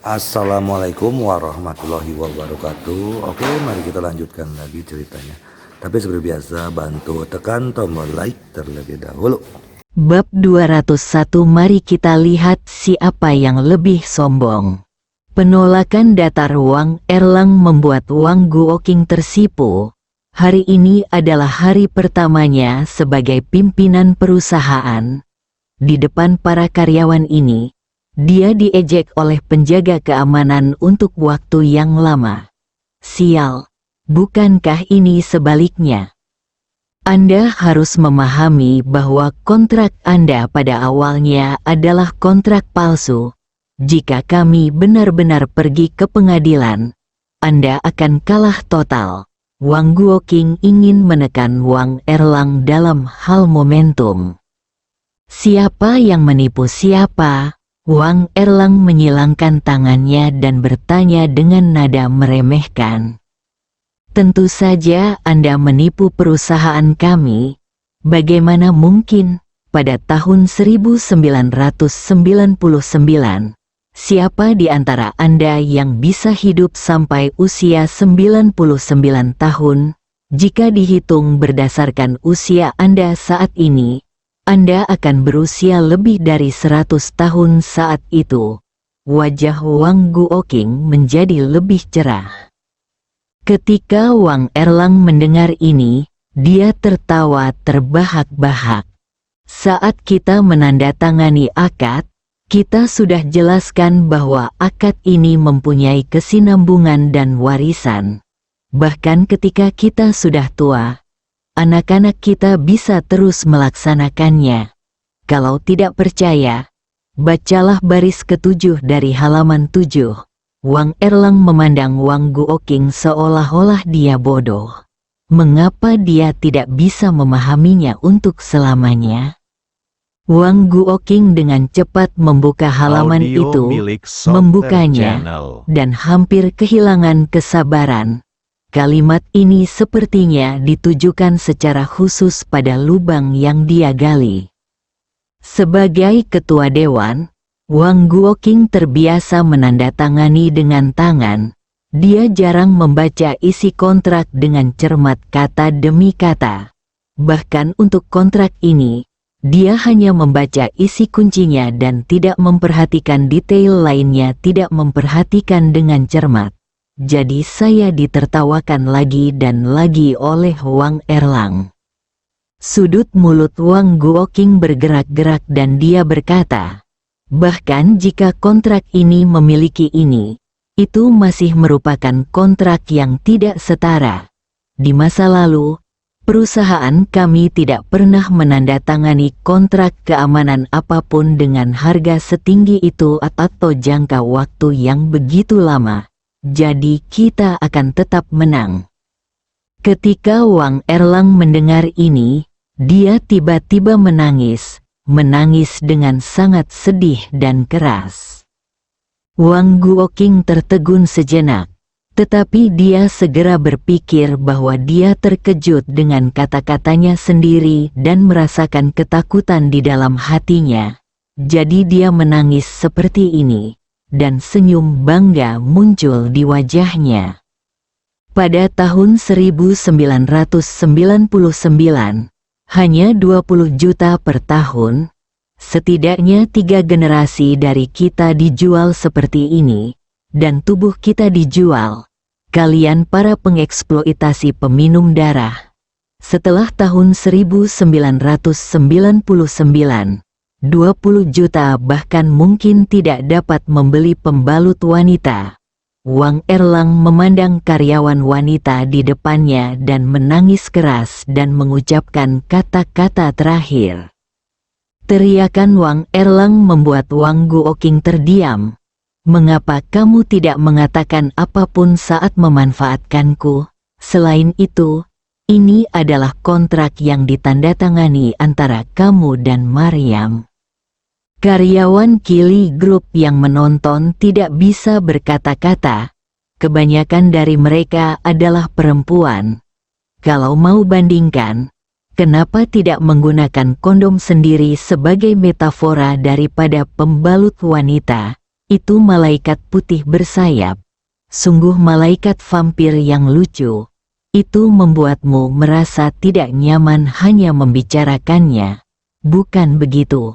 Assalamualaikum warahmatullahi wabarakatuh. Oke, mari kita lanjutkan lagi ceritanya. Tapi seperti biasa, bantu tekan tombol like terlebih dahulu. Bab 201. Mari kita lihat siapa yang lebih sombong. Penolakan datar Wang Erlang membuat Wang Guoqing tersipu. Hari ini adalah hari pertamanya sebagai pimpinan perusahaan. Di depan para karyawan ini, dia diejek oleh penjaga keamanan untuk waktu yang lama. Sial, bukankah ini sebaliknya? Anda harus memahami bahwa kontrak Anda pada awalnya adalah kontrak palsu. Jika kami benar-benar pergi ke pengadilan, Anda akan kalah total. Wang Guoqing ingin menekan Wang Erlang dalam hal momentum. Siapa yang menipu siapa? Wang Erlang menyilangkan tangannya dan bertanya dengan nada meremehkan. Tentu saja Anda menipu perusahaan kami. Bagaimana mungkin? Pada tahun 1999, siapa di antara Anda yang bisa hidup sampai usia 99 tahun? Jika dihitung berdasarkan usia Anda saat ini, Anda akan berusia lebih dari 100 tahun saat itu. Wajah Wang Guoqing menjadi lebih cerah. Ketika Wang Erlang mendengar ini, dia tertawa terbahak-bahak. Saat kita menandatangani akad, kita sudah jelaskan bahwa akad ini mempunyai kesinambungan dan warisan. Bahkan ketika kita sudah tua, anak-anak kita bisa terus melaksanakannya. Kalau tidak percaya, bacalah baris ke-7 dari halaman 7. Wang Erlang memandang Wang Guoqing seolah-olah dia bodoh. Mengapa dia tidak bisa memahaminya untuk selamanya? Wang Guoqing dengan cepat membuka halaman itu, membukanya, dan hampir kehilangan kesabaran. Kalimat ini sepertinya ditujukan secara khusus pada lubang yang dia gali. Sebagai ketua dewan, Wang Guoqing terbiasa menandatangani dengan tangan. Dia jarang membaca isi kontrak dengan cermat kata demi kata. Bahkan untuk kontrak ini, dia hanya membaca isi kuncinya dan tidak memperhatikan detail lainnya, tidak memperhatikan dengan cermat. Jadi saya ditertawakan lagi dan lagi oleh Wang Erlang. Sudut mulut Wang Guoqing bergerak-gerak dan dia berkata, bahkan jika kontrak ini memiliki ini, itu masih merupakan kontrak yang tidak setara. Di masa lalu, perusahaan kami tidak pernah menandatangani kontrak keamanan apapun dengan harga setinggi itu atau jangka waktu yang begitu lama. Jadi kita akan tetap menang. Ketika Wang Erlang mendengar ini, dia tiba-tiba menangis dengan sangat sedih dan keras. Wang Guoqing tertegun sejenak, tetapi dia segera berpikir bahwa dia terkejut dengan kata-katanya sendiri dan merasakan ketakutan di dalam hatinya. Jadi dia menangis seperti ini. Dan senyum bangga muncul di wajahnya. Pada tahun 1999, hanya 20 juta per tahun, setidaknya 3 generasi dari kita dijual seperti ini, dan tubuh kita dijual. Kalian para pengeksploitasi peminum darah. Setelah tahun 1999, 20 juta bahkan mungkin tidak dapat membeli pembalut wanita. Wang Erlang memandang karyawan wanita di depannya dan menangis keras dan mengucapkan kata-kata terakhir. Teriakan Wang Erlang membuat Wang Guoqing terdiam. Mengapa kamu tidak mengatakan apapun saat memanfaatkanku? Selain itu, ini adalah kontrak yang ditandatangani antara kamu dan Maryam. Karyawan Kili Group yang menonton tidak bisa berkata-kata. Kebanyakan dari mereka adalah perempuan. Kalau mau bandingkan, kenapa tidak menggunakan kondom sendiri sebagai metafora daripada pembalut wanita? itu malaikat putih bersayap. Sungguh malaikat vampir yang lucu. Itu membuatmu merasa tidak nyaman hanya membicarakannya. Bukan begitu?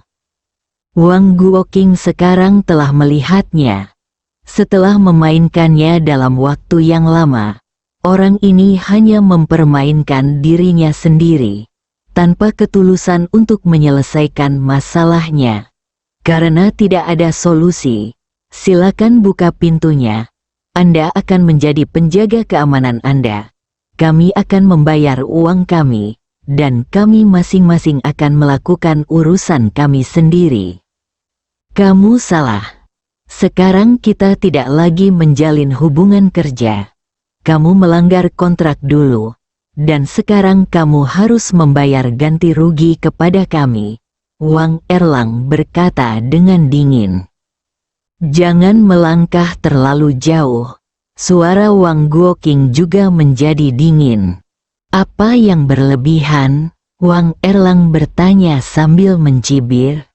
Wang Guoqing sekarang telah melihatnya. Setelah memainkannya dalam waktu yang lama, orang ini hanya mempermainkan dirinya sendiri, tanpa ketulusan untuk menyelesaikan masalahnya. Karena tidak ada solusi, silakan buka pintunya. Anda akan menjadi penjaga keamanan Anda. Kami akan membayar uang kami, dan kami masing-masing akan melakukan urusan kami sendiri. Kamu salah. Sekarang kita tidak lagi menjalin hubungan kerja. Kamu melanggar kontrak dulu, dan sekarang kamu harus membayar ganti rugi kepada kami. Wang Erlang berkata dengan dingin. Jangan melangkah terlalu jauh. Suara Wang Guoqing juga menjadi dingin. Apa yang berlebihan? Wang Erlang bertanya sambil mencibir.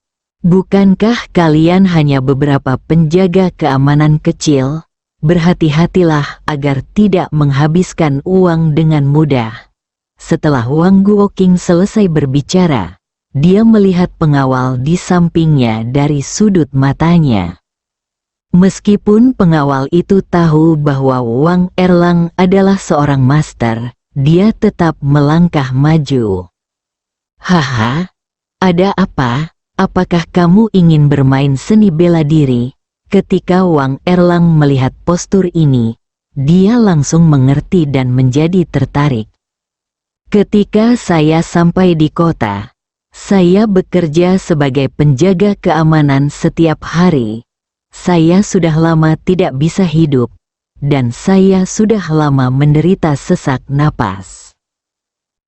Bukankah kalian hanya beberapa penjaga keamanan kecil? Berhati-hatilah agar tidak menghabiskan uang dengan mudah. Setelah Wang Guoqing selesai berbicara, dia melihat pengawal di sampingnya dari sudut matanya. Meskipun pengawal itu tahu bahwa Wang Erlang adalah seorang master, dia tetap melangkah maju. Haha, ada apa? Apakah kamu ingin bermain seni bela diri? Ketika Wang Erlang melihat postur ini, dia langsung mengerti dan menjadi tertarik. Ketika saya sampai di kota, saya bekerja sebagai penjaga keamanan setiap hari. Saya sudah lama tidak bisa hidup, dan saya sudah lama menderita sesak napas.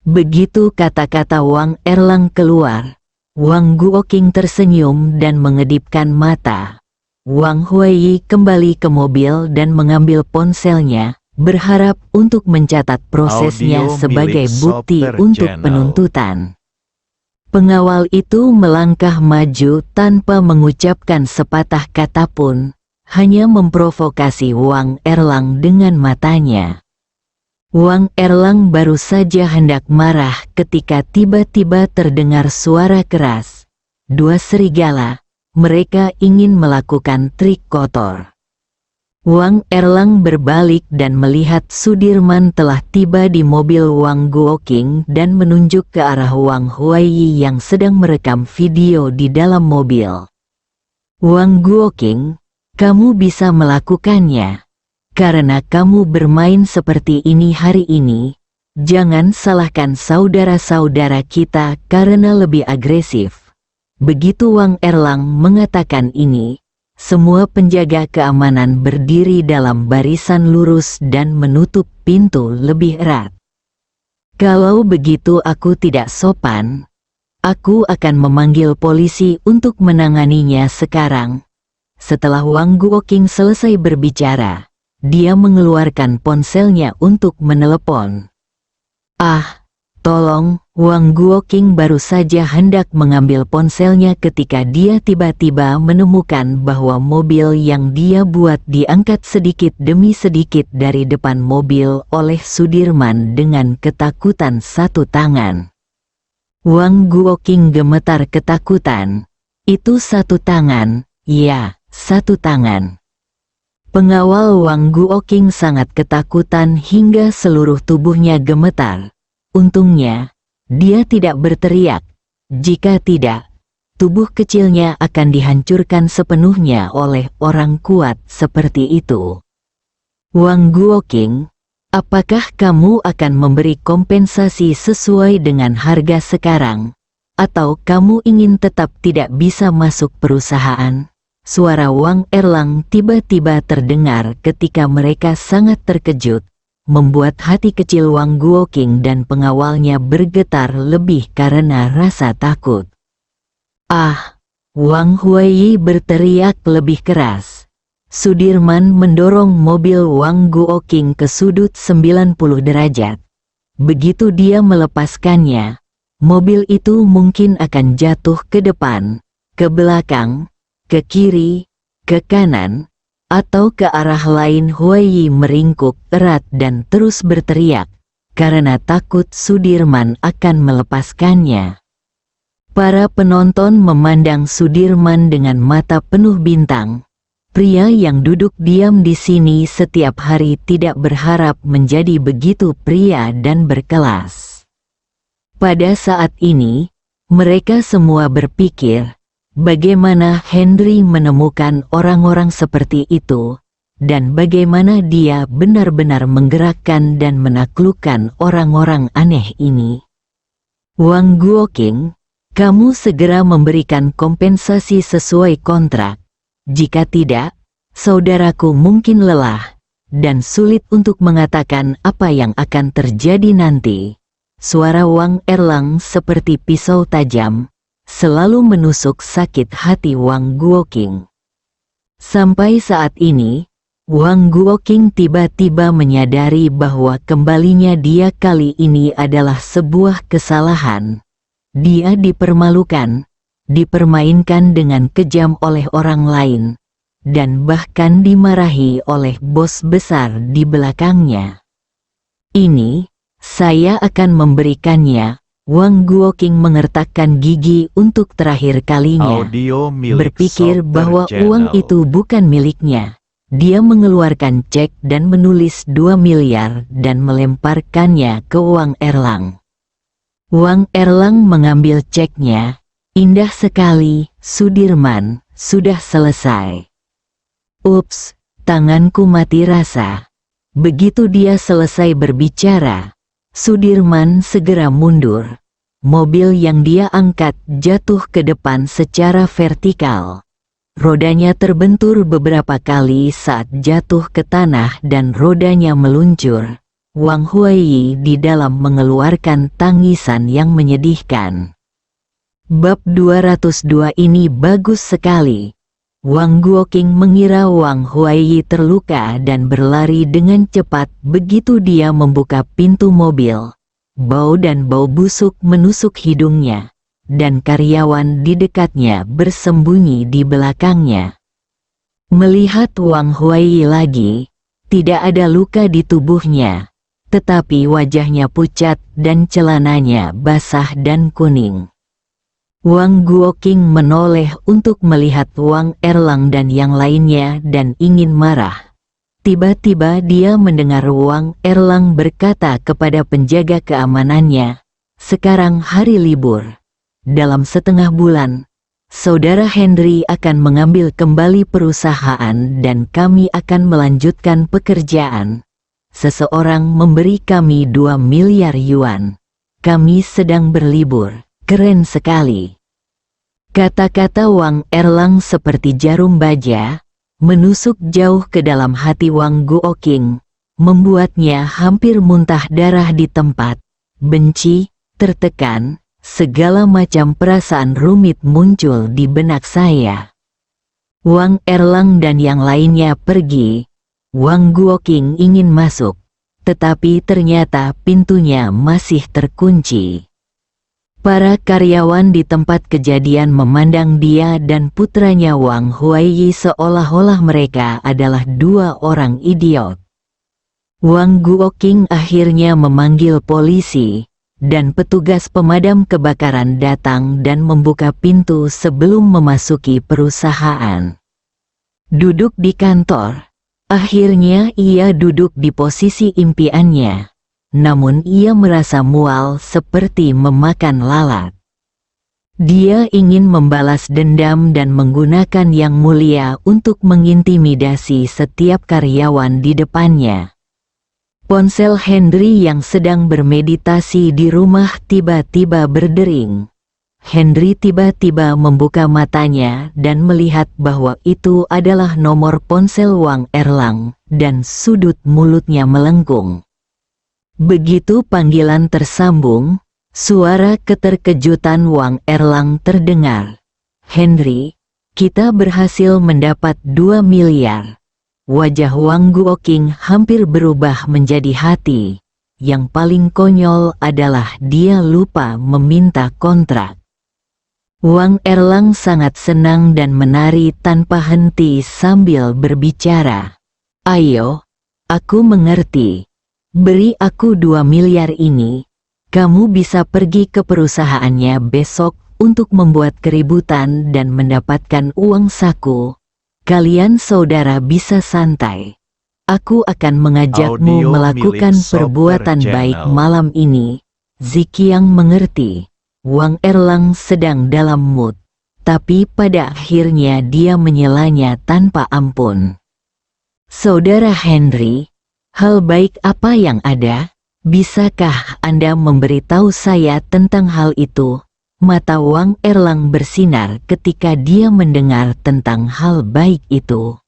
Begitu kata-kata Wang Erlang keluar, Wang Guoqing tersenyum dan mengedipkan mata. Wang Huaiyi kembali ke mobil dan mengambil ponselnya, berharap untuk mencatat prosesnya Audio sebagai milik bukti Soper untuk Channel. penuntutan. Pengawal itu melangkah maju tanpa mengucapkan sepatah kata pun, hanya memprovokasi Wang Erlang dengan matanya. Wang Erlang baru saja hendak marah ketika tiba-tiba terdengar suara keras. Dua serigala, mereka ingin melakukan trik kotor. Wang Erlang berbalik dan melihat Sudirman telah tiba di mobil Wang Guoqing dan menunjuk ke arah Wang Huaiyi yang sedang merekam video di dalam mobil. Wang Guoqing, kamu bisa melakukannya. Karena kamu bermain seperti ini hari ini, jangan salahkan saudara-saudara kita karena lebih agresif. Begitu Wang Erlang mengatakan ini, semua penjaga keamanan berdiri dalam barisan lurus dan menutup pintu lebih erat. Kalau begitu aku tidak sopan, aku akan memanggil polisi untuk menanganinya sekarang. Setelah Wang Guoqing selesai berbicara, dia mengeluarkan ponselnya untuk menelepon. Ah, tolong, Wang Guoqing baru saja hendak mengambil ponselnya ketika dia tiba-tiba menemukan bahwa mobil yang dia buat diangkat sedikit demi sedikit dari depan mobil oleh Sudirman dengan ketakutan satu tangan. Wang Guoqing gemetar ketakutan. Itu satu tangan, ya, satu tangan. Pengawal Wang Guoqing sangat ketakutan hingga seluruh tubuhnya gemetar. Untungnya, dia tidak berteriak. Jika tidak, tubuh kecilnya akan dihancurkan sepenuhnya oleh orang kuat seperti itu. Wang Guoqing, apakah kamu akan memberi kompensasi sesuai dengan harga sekarang? Atau kamu ingin tetap tidak bisa masuk perusahaan? Suara Wang Erlang tiba-tiba terdengar ketika mereka sangat terkejut, membuat hati kecil Wang Guoqing dan pengawalnya bergetar lebih karena rasa takut. Ah! Wang Huaiyi berteriak lebih keras. Sudirman mendorong mobil Wang Guoqing ke sudut 90 derajat. Begitu dia melepaskannya, mobil itu mungkin akan jatuh ke depan, ke belakang, ke kiri, ke kanan, atau ke arah lain. Huaiyi meringkuk erat dan terus berteriak, karena takut Sudirman akan melepaskannya. Para penonton memandang Sudirman dengan mata penuh bintang. Pria yang duduk diam di sini setiap hari tidak berharap menjadi begitu pria dan berkelas. Pada saat ini, mereka semua berpikir, bagaimana Henry menemukan orang-orang seperti itu, dan bagaimana dia benar-benar menggerakkan dan menaklukkan orang-orang aneh ini. Wang Guoqing, kamu segera memberikan kompensasi sesuai kontrak. Jika tidak, saudaraku mungkin lelah, dan sulit untuk mengatakan apa yang akan terjadi nanti. Suara Wang Erlang seperti pisau tajam, selalu menusuk sakit hati Wang Guoqing. Sampai saat ini, Wang Guoqing tiba-tiba menyadari bahwa kembalinya dia kali ini adalah sebuah kesalahan. Dia dipermalukan, dipermainkan dengan kejam oleh orang lain, dan bahkan dimarahi oleh bos besar di belakangnya. Ini, saya akan memberikannya. Wang Guoqing mengertakkan gigi untuk terakhir kalinya. Berpikir bahwa uang itu bukan miliknya. Dia mengeluarkan cek dan menulis 2 miliar dan melemparkannya ke Wang Erlang. Wang Erlang mengambil ceknya. Indah sekali, Sudirman, sudah selesai. Ups, tanganku mati rasa. Begitu dia selesai berbicara, Sudirman segera mundur. Mobil yang dia angkat jatuh ke depan secara vertikal. Rodanya terbentur beberapa kali saat jatuh ke tanah dan rodanya meluncur. Wang Huaiyi di dalam mengeluarkan tangisan yang menyedihkan. Bab 202 ini bagus sekali. Wang Guoqing mengira Wang Huaiyi terluka dan berlari dengan cepat begitu dia membuka pintu mobil. Bau dan bau busuk menusuk hidungnya, dan karyawan di dekatnya bersembunyi di belakangnya. Melihat Wang Huaiyi lagi, tidak ada luka di tubuhnya, tetapi wajahnya pucat dan celananya basah dan kuning. Wang Guoqing menoleh untuk melihat Wang Erlang dan yang lainnya dan ingin marah. Tiba-tiba dia mendengar Wang Erlang berkata kepada penjaga keamanannya, "Sekarang hari libur. Dalam setengah bulan, Saudara Henry akan mengambil kembali perusahaan dan kami akan melanjutkan pekerjaan. Seseorang memberi kami 2 miliar yuan. Kami sedang berlibur. Keren sekali." Kata-kata Wang Erlang seperti jarum baja, menusuk jauh ke dalam hati Wang Guoqing, membuatnya hampir muntah darah di tempat. Benci, tertekan, segala macam perasaan rumit muncul di benak saya. Wang Erlang dan yang lainnya pergi. Wang Guoqing ingin masuk, tetapi ternyata pintunya masih terkunci. Para karyawan di tempat kejadian memandang dia dan putranya Wang Huaiyi seolah-olah mereka adalah 2 orang idiot. Wang Guoqing akhirnya memanggil polisi, dan petugas pemadam kebakaran datang dan membuka pintu sebelum memasuki perusahaan. Duduk di kantor, akhirnya ia duduk di posisi impiannya. Namun ia merasa mual seperti memakan lalat. Dia ingin membalas dendam dan menggunakan yang mulia untuk mengintimidasi setiap karyawan di depannya. Ponsel Henry yang sedang bermeditasi di rumah tiba-tiba berdering. Henry tiba-tiba membuka matanya dan melihat bahwa itu adalah nomor ponsel Wang Erlang, dan sudut mulutnya melengkung. Begitu panggilan tersambung, suara keterkejutan Wang Erlang terdengar. "Henry, kita berhasil mendapat 2 miliar. Wajah Wang Guoqing hampir berubah menjadi hati. Yang paling konyol adalah dia lupa meminta kontrak. Wang Erlang sangat senang dan menari tanpa henti sambil berbicara. Ayo, aku mengerti. Beri aku 2 miliar ini. Kamu bisa pergi ke perusahaannya besok untuk membuat keributan dan mendapatkan uang saku. Kalian saudara bisa santai. Aku akan mengajakmu Audio melakukan milik Software perbuatan baik Channel. malam ini. Ziqiang mengerti. Wang Erlang sedang dalam mood. Tapi pada akhirnya dia menyelanya tanpa ampun. Saudara Henry, hal baik apa yang ada? Bisakah Anda memberitahu saya tentang hal itu? Mata Wang Erlang bersinar ketika dia mendengar tentang hal baik itu.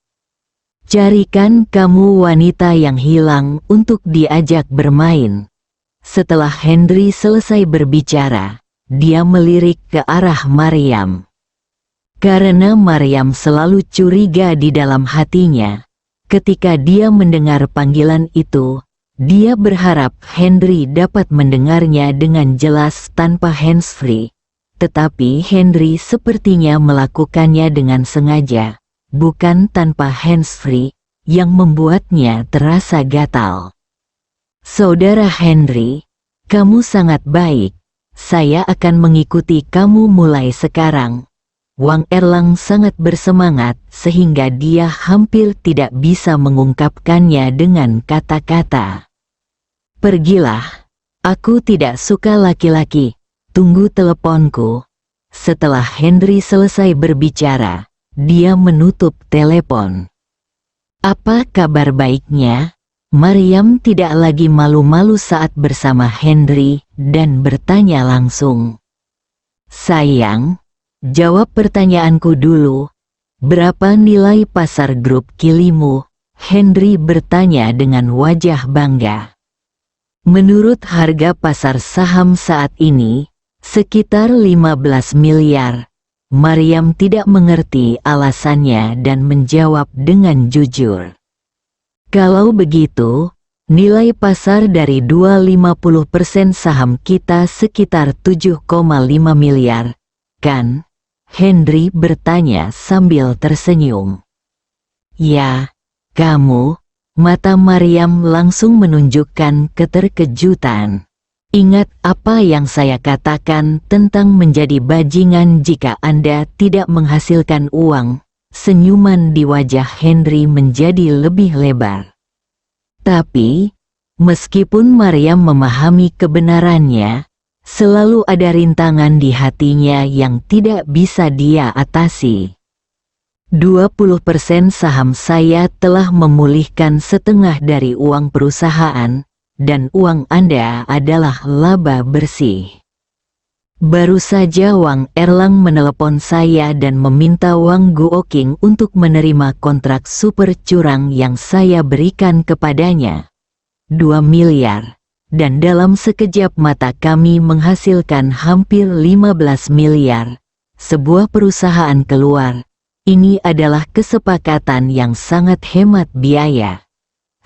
Carikan kamu wanita yang hilang untuk diajak bermain. Setelah Henry selesai berbicara, dia melirik ke arah Maryam. Karena Maryam selalu curiga di dalam hatinya, ketika dia mendengar panggilan itu, dia berharap Henry dapat mendengarnya dengan jelas tanpa handsfree. Tetapi Henry sepertinya melakukannya dengan sengaja, bukan tanpa handsfree, yang membuatnya terasa gatal. Saudara Henry, kamu sangat baik. Saya akan mengikuti kamu mulai sekarang. Wang Erlang sangat bersemangat sehingga dia hampir tidak bisa mengungkapkannya dengan kata-kata. Pergilah, aku tidak suka laki-laki. Tunggu teleponku. Setelah Henry selesai berbicara, dia menutup telepon. Apa kabar baiknya? Maryam tidak lagi malu-malu saat bersama Henry dan bertanya langsung. Sayang, jawab pertanyaanku dulu. Berapa nilai pasar grup Kilimu? Henry bertanya dengan wajah bangga. Menurut harga pasar saham saat ini, sekitar 15 miliar. Maryam tidak mengerti alasannya dan menjawab dengan jujur. Kalau begitu, nilai pasar dari 250% saham kita sekitar 7,5 miliar, kan? Henry bertanya sambil tersenyum. Ya, kamu? Mata Maryam langsung menunjukkan keterkejutan. Ingat apa yang saya katakan tentang menjadi bajingan jika Anda tidak menghasilkan uang. Senyuman di wajah Henry menjadi lebih lebar. Tapi, meskipun Maryam memahami kebenarannya, selalu ada rintangan di hatinya yang tidak bisa dia atasi. 20% saham saya telah memulihkan setengah dari uang perusahaan, dan uang Anda adalah laba bersih. Baru saja Wang Erlang menelepon saya dan meminta Wang Guoqing untuk menerima kontrak super curang yang saya berikan kepadanya. 2 miliar. Dan dalam sekejap mata kami menghasilkan hampir 15 miliar. Sebuah perusahaan keluar. Ini adalah kesepakatan yang sangat hemat biaya.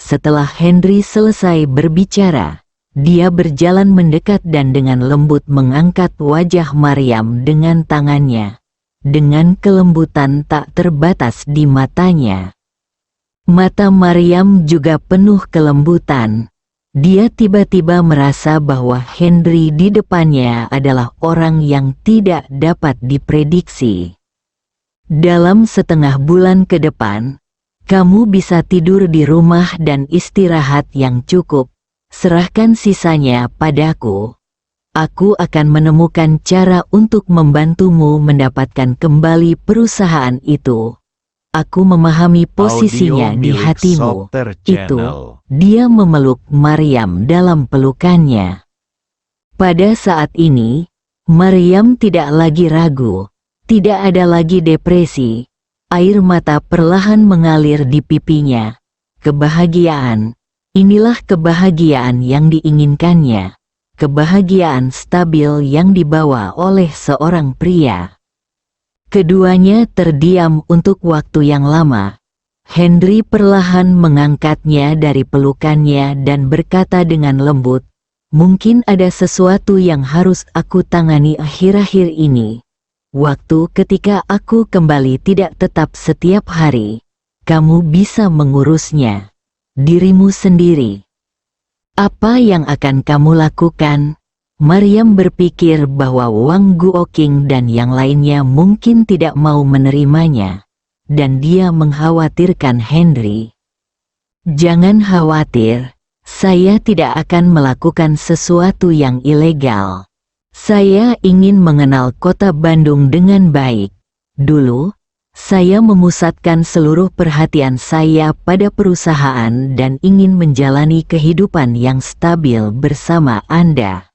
Setelah Henry selesai berbicara, dia berjalan mendekat dan dengan lembut mengangkat wajah Maryam dengan tangannya. Dengan kelembutan tak terbatas di matanya. Mata Maryam juga penuh kelembutan. Dia tiba-tiba merasa bahwa Henry di depannya adalah orang yang tidak dapat diprediksi. Dalam setengah bulan ke depan, kamu bisa tidur di rumah dan istirahat yang cukup. Serahkan sisanya padaku. Aku akan menemukan cara untuk membantumu mendapatkan kembali perusahaan itu. Aku memahami posisinya di hatimu. Itu, dia memeluk Maryam dalam pelukannya. Pada saat ini, Maryam tidak lagi ragu, tidak ada lagi depresi. Air mata perlahan mengalir di pipinya. Kebahagiaan. Inilah kebahagiaan yang diinginkannya, kebahagiaan stabil yang dibawa oleh seorang pria. Keduanya terdiam untuk waktu yang lama. Henry perlahan mengangkatnya dari pelukannya dan berkata dengan lembut, "Mungkin ada sesuatu yang harus aku tangani akhir-akhir ini. Waktu ketika aku kembali tidak tetap setiap hari. Kamu bisa mengurusnya. Dirimu sendiri. Apa yang akan kamu lakukan? Maryam berpikir bahwa Wang Guoqing dan yang lainnya mungkin tidak mau menerimanya. Dan dia mengkhawatirkan Henry. Jangan khawatir, saya tidak akan melakukan sesuatu yang ilegal. Saya ingin mengenal kota Bandung dengan baik. Dulu, saya memusatkan seluruh perhatian saya pada perusahaan dan ingin menjalani kehidupan yang stabil bersama Anda.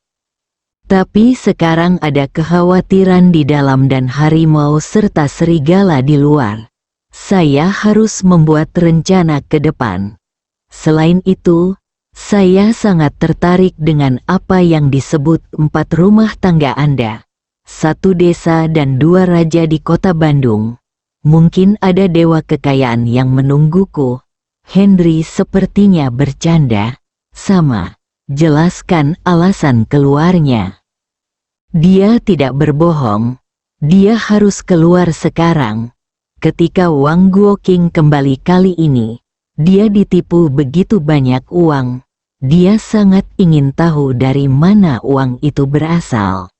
Tapi sekarang ada kekhawatiran di dalam dan harimau serta serigala di luar. Saya harus membuat rencana ke depan. Selain itu, saya sangat tertarik dengan apa yang disebut 4 rumah tangga Anda. 1 desa dan 2 raja di kota Bandung. Mungkin ada dewa kekayaan yang menungguku. Henry sepertinya bercanda. Sama. Jelaskan alasan keluarnya. Dia tidak berbohong. Dia harus keluar sekarang. Ketika Wang Guoqing kembali kali ini, dia ditipu begitu banyak uang. Dia sangat ingin tahu dari mana uang itu berasal.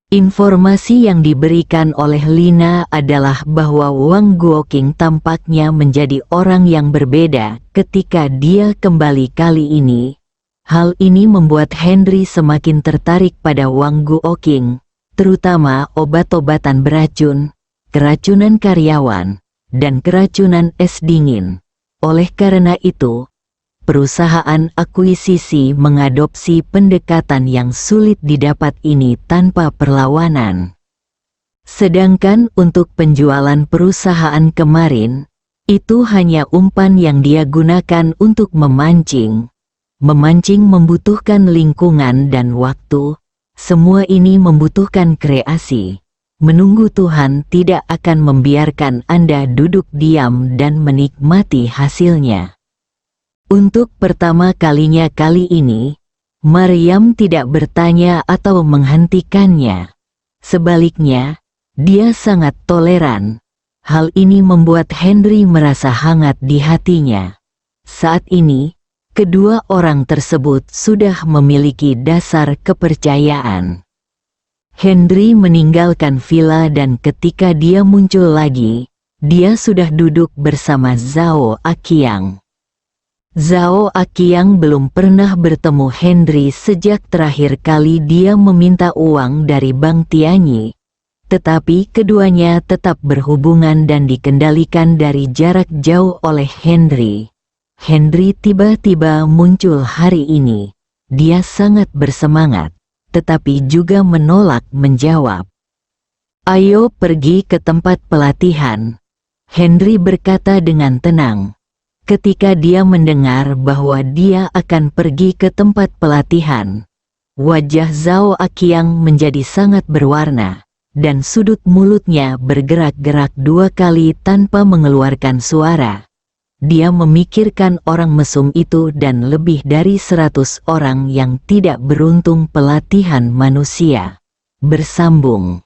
Informasi yang diberikan oleh Lina adalah bahwa Wang Guoqing tampaknya menjadi orang yang berbeda ketika dia kembali kali ini. Hal ini membuat Henry semakin tertarik pada Wang Guoqing, terutama obat-obatan beracun, keracunan karyawan, dan keracunan es dingin. Oleh karena itu, perusahaan akuisisi mengadopsi pendekatan yang sulit didapat ini tanpa perlawanan. Sedangkan untuk penjualan perusahaan kemarin, itu hanya umpan yang dia gunakan untuk memancing. Memancing membutuhkan lingkungan dan waktu, semua ini membutuhkan kreasi. Menunggu Tuhan tidak akan membiarkan Anda duduk diam dan menikmati hasilnya. Untuk pertama kalinya kali ini, Maryam tidak bertanya atau menghentikannya. Sebaliknya, dia sangat toleran. Hal ini membuat Henry merasa hangat di hatinya. Saat ini, kedua orang tersebut sudah memiliki dasar kepercayaan. Henry meninggalkan villa dan ketika dia muncul lagi, dia sudah duduk bersama Zhao Aqiang. Zhao Aqiang belum pernah bertemu Henry sejak terakhir kali dia meminta uang dari Bang Tianyi. Tetapi keduanya tetap berhubungan dan dikendalikan dari jarak jauh oleh Henry. Henry tiba-tiba muncul hari ini. Dia sangat bersemangat, tetapi juga menolak menjawab. "Ayo pergi ke tempat pelatihan," Henry berkata dengan tenang. Ketika dia mendengar bahwa dia akan pergi ke tempat pelatihan, wajah Zhao Aqiang menjadi sangat berwarna, dan sudut mulutnya bergerak-gerak 2 kali tanpa mengeluarkan suara. Dia memikirkan orang mesum itu dan lebih dari 100 orang yang tidak beruntung pelatihan manusia. Bersambung.